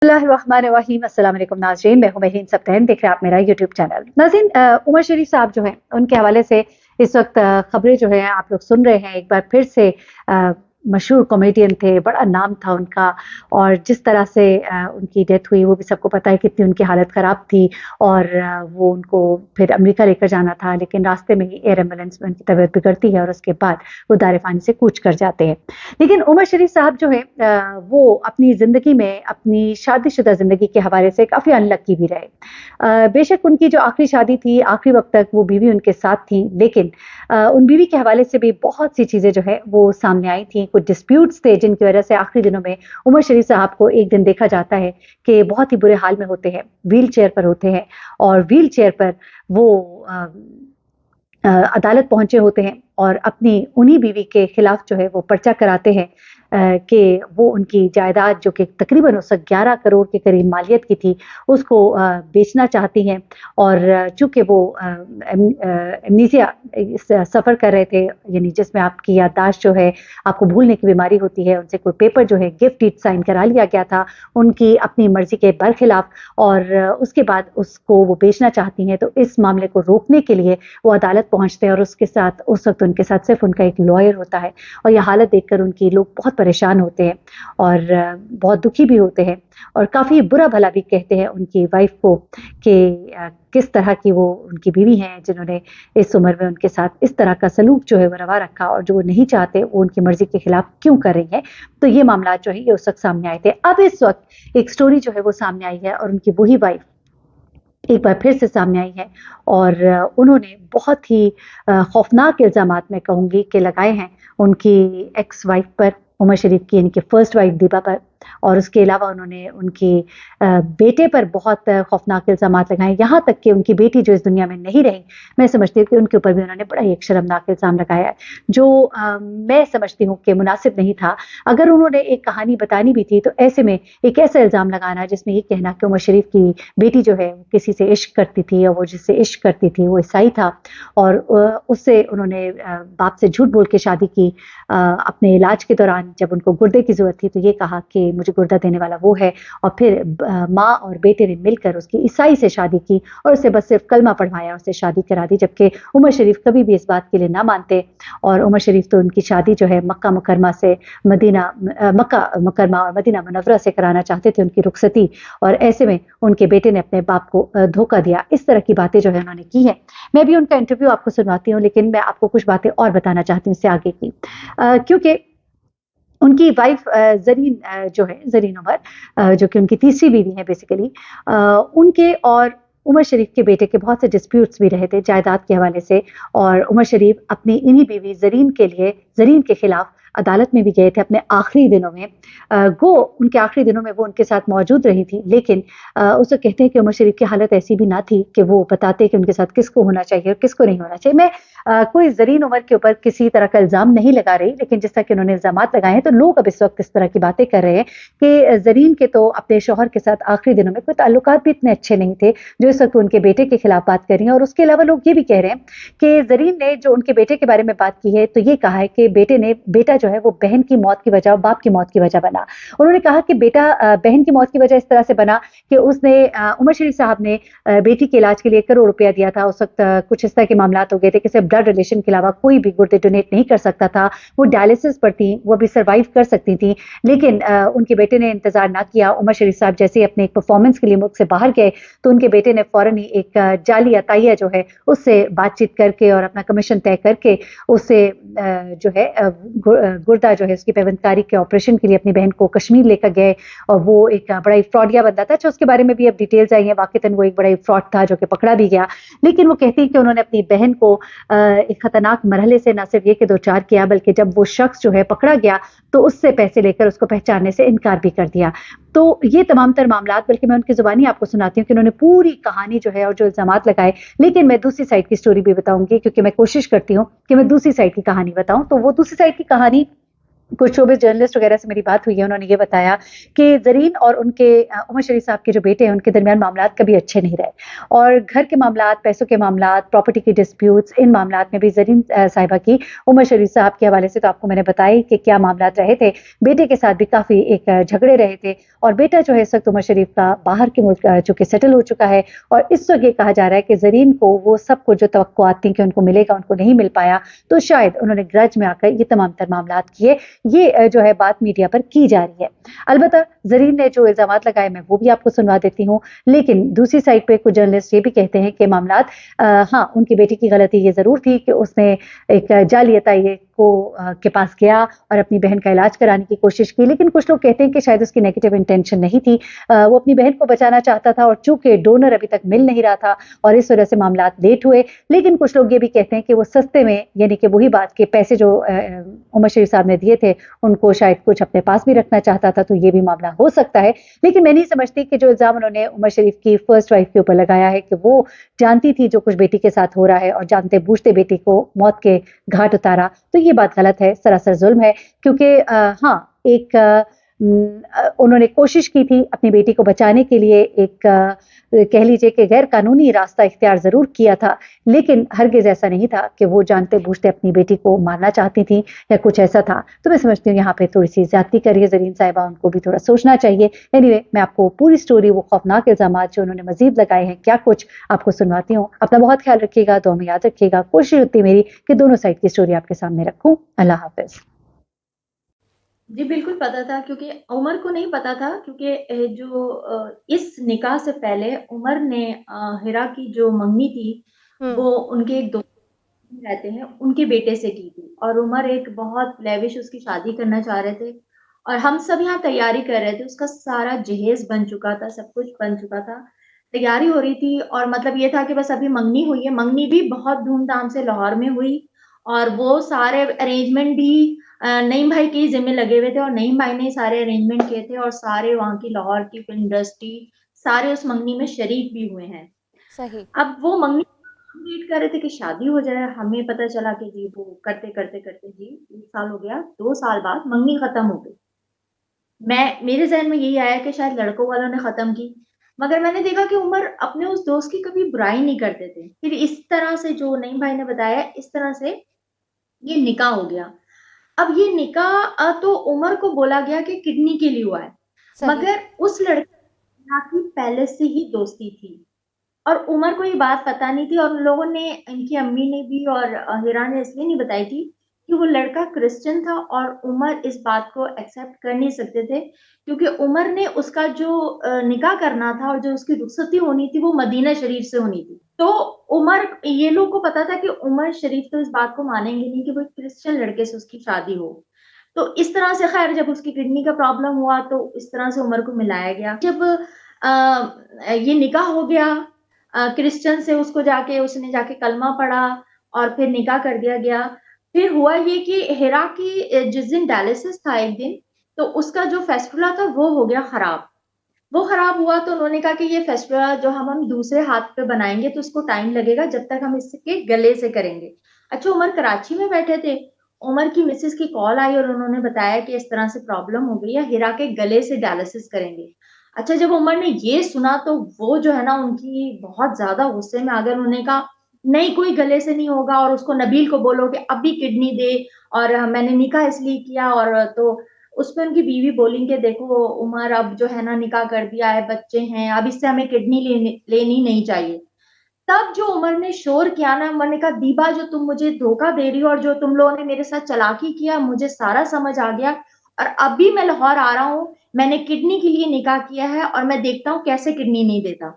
बिस्मिल्लाहिर्रहमानिर्रहीम। अस्सलाम वालेकुम नाज़रीन, मैं हूं मेहरीन सब्तैन, देख रहे हैं आप मेरा यूट्यूब चैनल। नाज़रीन, उमर शरीफ साहब जो हैं उनके हवाले से इस वक्त खबरें जो है आप लोग सुन रहे हैं। एक बार फिर से मशहूर कॉमेडियन थे, बड़ा नाम था उनका, और जिस तरह से उनकी डेथ हुई वो भी सबको पता है कितनी उनकी हालत ख़राब थी। और वो उनको फिर अमेरिका लेकर जाना था, लेकिन रास्ते में ही एयर एम्बुलेंस में उनकी तबीयत बिगड़ती है और उसके बाद वो दार-ए-फ़ानी से कूच कर जाते हैं। लेकिन उमर शरीफ साहब जो है वो अपनी ज़िंदगी में, अपनी शादीशुदा ज़िंदगी के हवाले से काफ़ी अनलकी भी रहे। बेशक उनकी जो आखिरी शादी थी, आखिरी वक़्त तक वो बीवी उनके साथ थी, लेकिन उन बीवी के हवाले से भी बहुत सी चीज़ें जो है वो सामने आई थी। कुछ डिस्प्यूट्स थे जिनकी वज़ह से आखिरी दिनों में उमर शरीफ साहब को एक दिन देखा जाता है कि बहुत ही बुरे हाल में होते हैं, व्हील चेयर पर होते हैं, और व्हील चेयर पर वो अदालत पहुंचे होते हैं और अपनी उन्हीं बीवी के खिलाफ जो है वो पर्चा कराते हैं कि वो उनकी जायदाद जो कि तकरीबन उस 11 करोड़ के करीब मालियत की थी उसको बेचना चाहती हैं। और चूंकि वो एमनीसिया सफ़र कर रहे थे, यानी जिसमें आपकी याददाश्त जो है, आपको भूलने की बीमारी होती है, उनसे कोई पेपर जो है गिफ्ट डीड साइन करा लिया गया था उनकी अपनी मर्जी के बरखिलाफ, और उसके बाद उसको वो बेचना चाहती हैं। तो इस मामले को रोकने के लिए वो अदालत पहुंचते हैं और उसके साथ उस वक्त उनके साथ सिर्फ उनका एक लॉयर होता है। और यह हालत देखकर उनकी लोग बहुत परेशान होते हैं और बहुत दुखी भी होते हैं, और काफ़ी बुरा भला भी कहते हैं उनकी वाइफ को कि किस तरह की वो उनकी बीवी हैं जिन्होंने इस उम्र में उनके साथ इस तरह का सलूक जो है वो रवा रखा, और जो वो नहीं चाहते वो उनकी मर्जी के खिलाफ क्यों कर रही हैं। तो ये मामला जो है ये उस वक्त सामने आए थे। अब इस वक्त एक स्टोरी जो है वो सामने आई है और उनकी वही वाइफ एक बार फिर से सामने आई है, और उन्होंने बहुत ही खौफनाक इल्ज़ामात मैं कहूँगी कि लगाए हैं उनकी एक्स वाइफ पर, उमर शरीफ की यानी कि फर्स्ट वाइफ दीपा पर। और उसके अलावा उन्होंने उनके बेटे पर बहुत खौफनाक इल्ज़ामात लगाए, यहाँ तक कि उनकी बेटी जो इस दुनिया में नहीं रही, मैं समझती हूँ कि उनके ऊपर भी उन्होंने बड़ा ही एक शर्मनाक इल्ज़ाम लगाया है, जो मैं समझती हूँ कि मुनासिब नहीं था। अगर उन्होंने एक कहानी बतानी भी थी तो ऐसे में एक ऐसा इल्ज़ाम लगाना जिसमें ये कहना कि उमर शरीफ की बेटी जो है वो किसी से इश्क करती थी, और वो जिससे इश्क करती थी वो ईसाई था, और उससे उन्होंने बाप से झूठ बोल के शादी की। अपने इलाज के दौरान जब उनको गुर्दे की ज़रूरत थी तो ये कहा कि मुझे गुर्दा देने वाला वो है, और फिर माँ और बेटे ने मिलकर उसकी ईसाई से शादी की और उसे बस सिर्फ कलमा पढ़वाया, उससे शादी करा दी, जबकि उमर शरीफ कभी भी इस बात के लिए ना मानते। और उमर शरीफ तो उनकी शादी जो है मक्का मुकरमा से मक्का मुकरमा और मदीना मुनव्वरा से कराना चाहते थे, उनकी रुखसती, और ऐसे में उनके बेटे ने अपने बाप को धोखा दिया। इस तरह की बातें जो है उन्होंने की है। मैं भी उनका इंटरव्यू आपको सुनवाती हूँ, लेकिन मैं आपको कुछ बातें और बताना चाहती हूँ इससे आगे की, क्योंकि उनकी वाइफ ज़रीन जो है, ज़रीन उमर, जो कि उनकी तीसरी बीवी है बेसिकली, उनके और उमर शरीफ के बेटे के बहुत से डिस्प्यूट्स भी रहे थे जायदाद के हवाले से। और उमर शरीफ अपनी इन्हीं बीवी ज़रीन के खिलाफ अदालत में भी गए थे अपने आखिरी दिनों में। गो उनके आखिरी दिनों में वो उनके साथ मौजूद रही थी, लेकिन उसे कहते हैं कि उमर शरीफ की हालत ऐसी भी ना थी कि वो बताते कि उनके साथ किसको होना चाहिए और किसको नहीं होना चाहिए। मैं कोई ज़रीन उमर के ऊपर किसी तरह का इल्ज़ाम नहीं लगा रही, लेकिन जिस तरह के उन्होंने इल्ज़ामात लगाए हैं तो लोग अब इस वक्त इस तरह की बातें कर रहे हैं कि ज़रीन के तो अपने शौहर के साथ आखिरी दिनों में कोई ताल्लुकात भी इतने अच्छे नहीं थे जो इस वक्त उनके बेटे के खिलाफ बात कर रही हैं। और उसके अलावा लोग ये भी कह रहे हैं कि ज़रीन ने जो उनके बेटे के बारे में बात की है तो ये कहा है कि बेटा जो है वो बहन की मौत की वजह और बाप की मौत की वजह बना। उन्होंने कहा कि बेटा बहन की मौत की वजह इस तरह से बना कि उसने उमर शरीफ साहब ने बेटी के इलाज के लिए 1 करोड़ रुपया दिया था। उस वक्त कुछ इस तरह के मामलात हो गए थे कि सिर्फ ब्लड रिलेशन के अलावा कोई भी गुर्दे डोनेट नहीं कर सकता था। वो डायलिसिस पर थी, वो भी सर्वाइव कर सकती थी, लेकिन उनके बेटे ने इंतजार ना किया। उमर शरीफ साहब जैसे अपने एक परफॉर्मेंस के लिए मुल्क से बाहर गए तो उनके बेटे ने फौरन ही एक जाली अताइया जो है उससे बातचीत करके और अपना कमीशन तय करके उससे जो है गुर्दा जो है उसकी पेवंदकारी के ऑपरेशन के लिए अपनी बहन को कश्मीर लेकर गए। और वो एक बड़ा ही फ्रॉडिया बंदा था। अच्छा, उसके बारे में भी अब डिटेल्स आई हैं, वाकईतन वो एक बड़ा ही फ्रॉड था जो कि पकड़ा भी गया। लेकिन वो कहती है कि उन्होंने अपनी बहन को एक खतरनाक मरहले से न सिर्फ ये कि दो चार किया, बल्कि जब वो शख्स जो है पकड़ा गया तो उससे पैसे लेकर उसको पहचानने से इनकार भी कर दिया। तो ये तमाम तर मामलात, बल्कि मैं उनकी जुबानी आपको सुनाती हूँ कि उन्होंने पूरी कहानी जो है और जो इल्जामात लगाए, लेकिन मैं दूसरी साइड की स्टोरी भी बताऊंगी, क्योंकि मैं कोशिश करती हूँ कि मैं दूसरी साइड की कहानी बताऊं। तो वो दूसरी साइड की कहानी कुछ शोबिज़ जर्नलिस्ट वगैरह से मेरी बात हुई है, उन्होंने ये बताया कि ज़रीन और उनके उमर शरीफ साहब के जो बेटे हैं, उनके दरमियान मामलात कभी अच्छे नहीं रहे और घर के मामलात, पैसों के मामलात, प्रॉपर्टी के डिस्प्यूट्स, इन मामलात में भी ज़रीन साहिबा की उमर शरीफ साहब के हवाले से तो आपको मैंने बताया ही कि क्या मामलात रहे थे। बेटे के साथ भी काफ़ी एक झगड़े रहे थे और बेटा जो है इस वक़्त उमर शरीफ का बाहर के मुल्क चूँकि सेटल हो चुका है और इस वक़्त ये कहा जा रहा है कि ज़रीन को वो सब कुछ जो तवक्कुआत थी कि उनको मिलेगा, उनको नहीं मिल पाया, तो शायद उन्होंने ग्रज में आकर ये तमाम तर मामलात किए। ये जो है बात मीडिया पर की जा रही है। अलबत्ता ज़रीन ने जो इल्ज़ामात लगाए मैं वो भी आपको सुनवा देती हूँ। लेकिन दूसरी साइड पे कुछ जर्नलिस्ट ये भी कहते हैं कि मामलात हाँ, उनकी बेटी की गलती ये ज़रूर थी कि उसने एक जाली अताइये को के पास गया और अपनी बहन का इलाज कराने की कोशिश की। लेकिन कुछ लोग कहते हैं कि शायद उसकी नेगेटिव इंटेंशन नहीं थी। वो अपनी बहन को बचाना चाहता था और चूँकि डोनर अभी तक मिल नहीं रहा था और इस वजह से मामलात लेट हुए। लेकिन कुछ लोग ये भी कहते हैं कि वो सस्ते में यानी कि वही बात के पैसे जो उमर शरीफ साहब ने दिए थे, उनको शायद कुछ अपने पास भी रखना चाहता था, तो ये भी मामला हो सकता है। लेकिन मैं नहीं समझती कि जो इल्ज़ाम उन्होंने उमर शरीफ की फर्स्ट वाइफ के ऊपर लगाया है कि वो जानती थी जो कुछ बेटी के साथ हो रहा है और जानते-बूझते बेटी को मौत के घाट उतारा, तो ये बात गलत है, सरासर ज़ुल्म है क्योंकि हाँ, एक उन्होंने कोशिश की थी अपनी बेटी को बचाने के लिए एक कह लीजिए कि गैर कानूनी रास्ता इख्तियार ज़रूर किया था, लेकिन हरगिज़ ऐसा नहीं था कि वो जानते-बूझते अपनी बेटी को मारना चाहती थीं या कुछ ऐसा था। तो मैं समझती हूँ यहाँ पे थोड़ी-सी ज़्यादती करी है ज़रीन साहिबा, उनको भी थोड़ा सोचना चाहिए। एनीवे मैं आपको पूरी स्टोरी वो खौफनाक इल्ज़ामात जो उन्होंने मज़ीद लगाए हैं, क्या कुछ आपको सुनवाती हूँ। अपना बहुत ख्याल रखिएगा, दुआ में याद रखिएगा। कोशिश होती है मेरी कि दोनों साइड की स्टोरी आपके सामने रखूँ। अल्लाह हाफ़िज़। जी, बिल्कुल पता था क्योंकि उमर को नहीं पता था क्योंकि इस निकाह से पहले उमर ने हिरा की जो मंगनी थी, हुँ। वो उनके एक दोस्त रहते हैं, उनके बेटे से की थी और उमर एक बहुत लेविश उसकी शादी करना चाह रहे थे और हम सब यहाँ तैयारी कर रहे थे, उसका सारा जहेज़ बन चुका था, सब कुछ बन चुका था। तैयारी हो रही थी और मतलब ये था कि बस अभी मंगनी हुई है, मंगनी भी बहुत धूम-धाम से लाहौर में हुई और वो सारे अरेंजमेंट भी नईम भाई के ही ज़िम्मे लगे हुए थे और नईम भाई ने सारे अरेंजमेंट किए थे और सारे वहाँ की लाहौर की फ़िल्म इंडस्ट्री, सारे उस मंगनी में शरीक भी हुए हैं। सही। अब वो मंगनी हम वेट कर रहे थे कि शादी हो जाए, हमें पता चला कि जी वो करते-करते जी 1 साल हो गया, 2 साल बाद मंगनी खत्म हो गई। मेरे ज़हन में यही आया कि शायद लड़कों वालों ने खत्म की, मगर मैंने देखा कि उमर अपने उस दोस्त की कभी बुराई नहीं करते थे। फिर इस तरह से जो नईम भाई ने बताया, इस तरह से ये निकाह हो गया। अब ये निकाह तो उमर को बोला गया कि किडनी के लिए हुआ है, सही। मगर उस लड़की की पहले से ही दोस्ती थी। और उमर को ये बात पता नहीं थी और उन लोगों ने इनकी अम्मी ने भी और हिरा ने इसलिए नहीं बताई थी कि वो लड़का क्रिश्चियन था और उमर इस बात को एक्सेप्ट कर नहीं सकते थे क्योंकि उमर ने उसका जो निकाह करना था और जो उसकी रुखसती होनी थी वो मदीना शरीफ से होनी थी। तो उमर ये लोग को पता था कि उमर शरीफ तो इस बात को मानेंगे नहीं कि वो एक क्रिश्चियन लड़के से उसकी शादी हो। तो इस तरह से खैर जब उसकी किडनी का प्रॉब्लम हुआ तो इस तरह से उमर को मिलाया गया। जब ये निकाह हो गया क्रिश्चियन से उसने जाके कलमा पढ़ा और फिर निकाह कर दिया गया। फिर हुआ ये कि हिरा की जिस दिन डायलिसिस था एक दिन, तो उसका जो फ़ेस्टुला था वो हो गया खराब। वो खराब हुआ तो उन्होंने कहा कि ये फ़ेस्टुला जो हम दूसरे हाथ पे बनाएँगे तो उसको टाइम लगेगा जब तक हम इसके गले से करेंगे। अच्छा उमर कराची में बैठे थे, उमर की मिसेज़ की कॉल आई और उन्होंने बताया कि इस तरह से प्रॉब्लम हो गई है, हिरा के गले से डायलिसिस करेंगे। अच्छा जब उमर ने ये सुना तो वो जो है ना उनकी बहुत ज़्यादा गुस्से में आ गए, उन्होंने कहा, "नहीं कोई गले से नहीं होगा और उसको नबील को बोलो कि अभी किडनी दे और मैंने निकाह इसलिए किया और तो उसपे उनकी बीवी बोली कि देखो उमर अब जो है ना निकाह कर दिया है, बच्चे हैं, अब इससे हमें किडनी लेनी नहीं चाहिए। तब जो उमर ने शोर किया ना, उमर ने कहा, "दीपा जो तुम मुझे धोखा दे रही हो और जो तुम लोगों ने मेरे साथ चालाकी किया, मुझे सारा समझ आ गया और अभी मैं लाहौर आ रहा हूँ, मैंने किडनी के लिए निकाह किया है और मैं देखता हूँ कैसे किडनी नहीं देता।"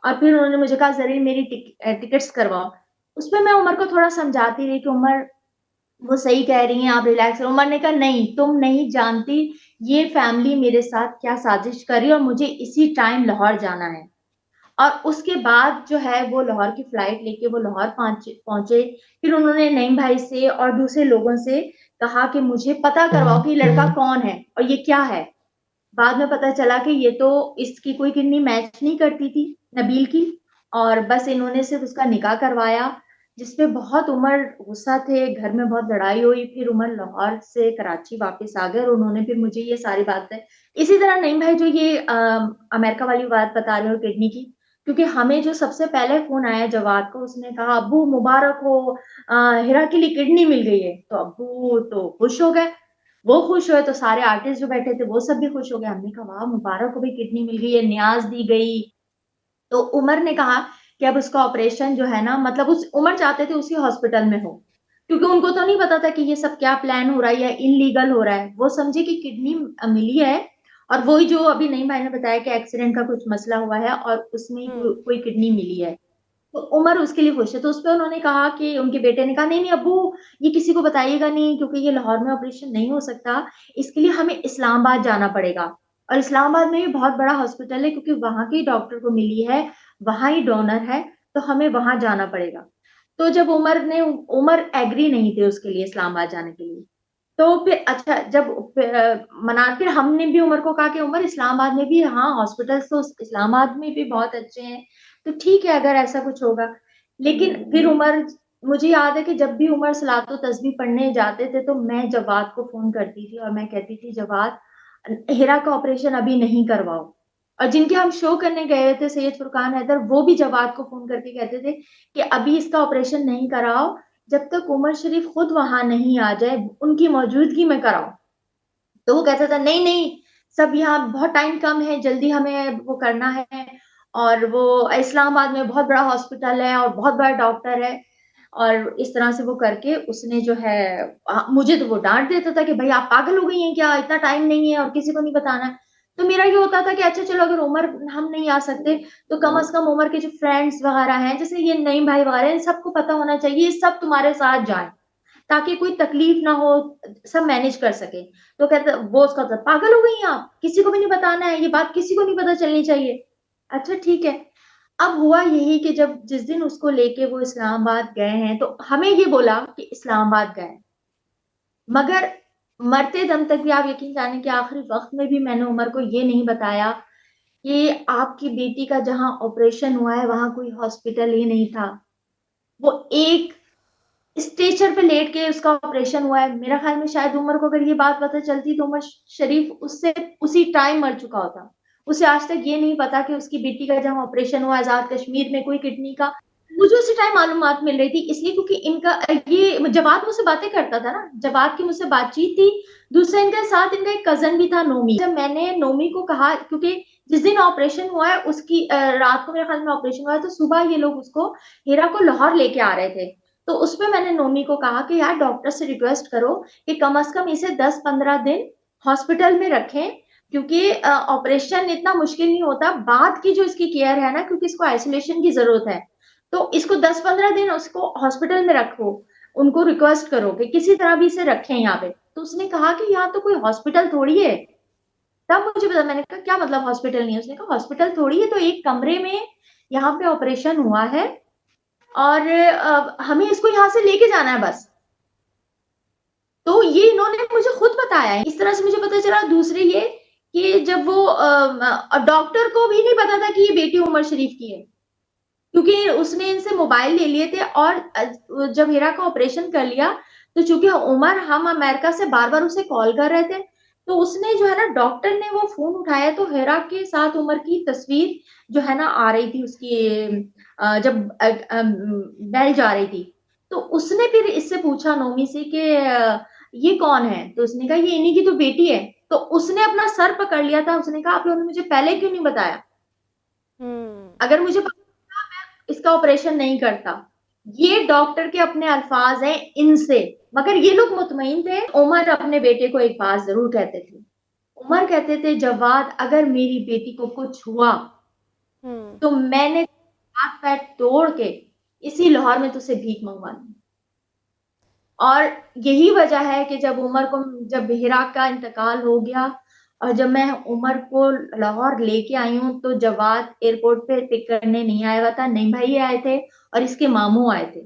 और फिर उन्होंने मुझे कहा, "ज़रीन मेरी टिकट्स करवाओ।" उसपे मैं उमर को थोड़ा समझाती रही कि उमर वो सही कह रही हैं, आप रिलैक्स रहो। उमर ने कहा, "नहीं, तुम नहीं जानती ये फैमिली मेरे साथ क्या साज़िश कर रही है और मुझे इसी टाइम लाहौर जाना है।" और उसके बाद जो है वो लाहौर की फ्लाइट लेके वो लाहौर पहुँचे। फिर उन्होंने नईम भाई से और दूसरे लोगों से कहा कि मुझे पता करवाओ कि ये लड़का कौन है और ये क्या है? बाद में पता चला कि ये तो इसकी कोई किडनी मैच नहीं करती थी, नबील की और बस इन्होंने सिर्फ़ उसका निकाह करवाया। जिसपे बहुत उमर गुस्सा थे, घर में बहुत लड़ाई हुई, फिर उमर लाहौर से कराची वापस आ गए और उन्होंने फिर मुझे ये सारी बातें इसी तरह नईम भाई जो ये अमेरिका वाली बात बता रहे हो किडनी की, क्योंकि हमें जो सबसे पहले फ़ोन आया जवाद को, उसने कहा, "अब्बू मुबारक हो हिरा के लिए किडनी मिल गई है।" तो अब्बू तो खुश हो गए। वो खुश हुए तो सारे आर्टिस्ट जो बैठे थे वो सब भी खुश हो गए। हमने कहा, "वाह! मुबारक हो भई किडनी मिल गई है, न्याज़ दी गई।" तो उमर ने कहा कि अब उसका ऑपरेशन जो है ना मतलब उस उमर चाहते थे उसी हॉस्पिटल में हो, क्योंकि उनको तो नहीं पता था कि ये सब क्या प्लान हो रहा है या इल्लीगल हो रहा है। वो समझे कि किडनी मिली है और वही जो अभी नईम भाई ने बताया कि एक्सीडेंट का कुछ मसला हुआ है और उसमें कोई किडनी मिली है। तो उमर उसके लिए खुश है। तो उसपे उन्होंने कहा कि उनके बेटे ने कहा, "नहीं-नहीं अब्बू, ये किसी को बताइएगा नहीं क्योंकि ये लाहौर में ऑपरेशन नहीं हो सकता। इसके लिए हमें इस्लामाबाद जाना पड़ेगा और इस्लामाबाद में भी बहुत बड़ा हॉस्पिटल है क्योंकि वहाँ के डॉक्टर को मिली है, वहाँ ही डोनर है, तो हमें वहाँ जाना पड़ेगा।" तो जब उमर एग्री नहीं थे उसके लिए इस्लामाबाद जाने के लिए। तो फिर अच्छा जब मना फिर हमने भी उमर को कहा कि उमर इस्लामाबाद में भी हाँ, हॉस्पिटल्स तो इस्लामाबाद में भी बहुत अच्छे हैं, तो ठीक है अगर ऐसा कुछ होगा। लेकिन फिर उमर मुझे याद है कि जब भी उमर सलातो तस्बीह पढ़ने जाते थे, तो मैं जवाद को फ़ोन करती थी और मैं कहती थी, "जवाद हिरा का ऑपरेशन अभी नहीं करवाओ।" और जिनके हम शो करने गए हुए थे सैयद फुरकान हैदर, वो भी जवाद को फ़ोन करके कहते थे कि अभी इसका ऑपरेशन नहीं कराओ, जब तक उमर शरीफ खुद वहाँ नहीं आ जाए, उनकी मौजूदगी में कराओ। तो वो कहता था, "नहीं-नहीं, सब यहाँ बहुत टाइम कम है, जल्दी हमें वो करना है और वो इस्लामाबाद में बहुत बड़ा हॉस्पिटल है और बहुत बड़ा डॉक्टर है।" और इस तरह से वो करके उसने जो है मुझे तो वो डाँट देता था कि भई आप पागल हो गई हैं क्या? इतना टाइम नहीं है और किसी को नहीं बताना है। तो मेरा ये होता था कि अच्छा चलो अगर उमर हम नहीं आ सकते, तो कम से कम उमर के जो फ्रेंड्स वगैरह हैं, जैसे ये नईम भाई वगैरह हैं, इन सबको पता होना चाहिए, ये सब तुम्हारे साथ जाएँ, ताकि कोई तकलीफ ना हो, सब मैनेज कर सकें। तो कहता वो उसका था, "पागल हो गई हैं आप? किसी को भी नहीं बताना है, ये बात किसी को नहीं पता चलनी चाहिए।" अच्छा ठीक है। अब हुआ यही कि जब जिस दिन उसको लेके वो इस्लामाबाद गए हैं, तो हमें ये बोला कि इस्लामाबाद गए। मगर मरते दम तक भी आप यकीन जानिए कि आखिरी वक़्त में भी मैंने उमर को ये नहीं बताया कि आपकी बेटी का जहाँ ऑपरेशन हुआ है, वहाँ कोई हॉस्पिटल ही नहीं था। वो एक स्ट्रेचर पे लेट के उसका ऑपरेशन हुआ है। मेरा ख़्याल में शायद उमर को अगर ये बात पता चलती तो उमर शरीफ उससे उसी टाइम मर चुका होता। उसे आज तक ये नहीं पता कि उसकी बेटी का जहाँ ऑपरेशन हुआ आज़ाद कश्मीर में कोई किडनी का, मुझे उसी टाइम मालूमात मिल रही थी इसलिए क्योंकि इनका ये जवाद मुझसे बातें करता था ना, जवाद की मुझसे बातचीत थी। दूसरा इनके साथ इनका एक कज़न भी था नोमी। जब मैंने नोमी को कहा क्योंकि जिस दिन ऑपरेशन हुआ है उसकी रात को मेरे ख़्याल में ऑपरेशन हुआ है तो सुबह ये लोग उसको हिरा को लाहौर लेके आ रहे थे। तो उसमें मैंने नोमी को कहा कि यार डॉक्टर से रिक्वेस्ट करो कि कम से कम इसे 10-15 दिन हॉस्पिटल में रखें क्योंकि ऑपरेशन इतना मुश्किल नहीं होता, बाद की जो इसकी केयर है ना क्योंकि इसको आइसोलेशन की ज़रूरत है। तो इसको 10-15 दिन उसको हॉस्पिटल में रखो। उनको रिक्वेस्ट करो कि किसी तरह भी इसे रखें यहाँ पे। तो उसने कहा कि यहाँ तो कोई हॉस्पिटल थोड़ी है। तब मुझे पता मैंने कहा क्या मतलब हॉस्पिटल नहीं है? उसने कहा हॉस्पिटल थोड़ी है तो एक कमरे में यहाँ पे ऑपरेशन हुआ है और हमें इसको यहाँ से लेके जाना है बस। तो ये इन्होंने मुझे खुद बताया है। इस तरह से मुझे पता चला दूसरे ये कि जब वो डॉक्टर को भी नहीं पता था कि ये बेटी उमर शरीफ की है। क्योंकि उसने इनसे मोबाइल ले लिए थे और जब हिरा का ऑपरेशन कर लिया, तो चूँकि उमर हम अमेरिका से बार-बार उसे कॉल कर रहे थे, तो उसने जो है ना डॉक्टर ने वो फ़ोन उठाया तो हिरा के साथ उमर की तस्वीर जो है ना आ रही थी उसकी जब बेल जा रही थी। तो उसने फिर इससे पूछा नोमी से कि ये कौन है? तो उसने कहा ये इन्हीं की तो बेटी है। तो उसने अपना सर पकड़ लिया था, उसने कहा आप लोगों ने मुझे पहले क्यों नहीं बताया? हुँ। अगर मुझे पता था मैं इसका ऑपरेशन नहीं करता। ये डॉक्टर के अपने अल्फाज़ हैं इनसे, मगर ये लोग मुतमईन थे। उमर अपने बेटे को एक बात ज़रूर कहते थे। उमर कहते थे जवाद अगर मेरी बेटी को कुछ हुआ, हुँ। तो मैंने हाथ-पैर तोड़ के इसी लाहौर में तुझसे भीख मँगवानी। और यही वजह है कि जब हिरा का इंतकाल हो गया और जब मैं उमर को लाहौर लेके आई हूँ, तो जवाद एयरपोर्ट पे पिक करने नहीं आया हुआ था, नईम भाई आए थे और इसके मामू आए थे।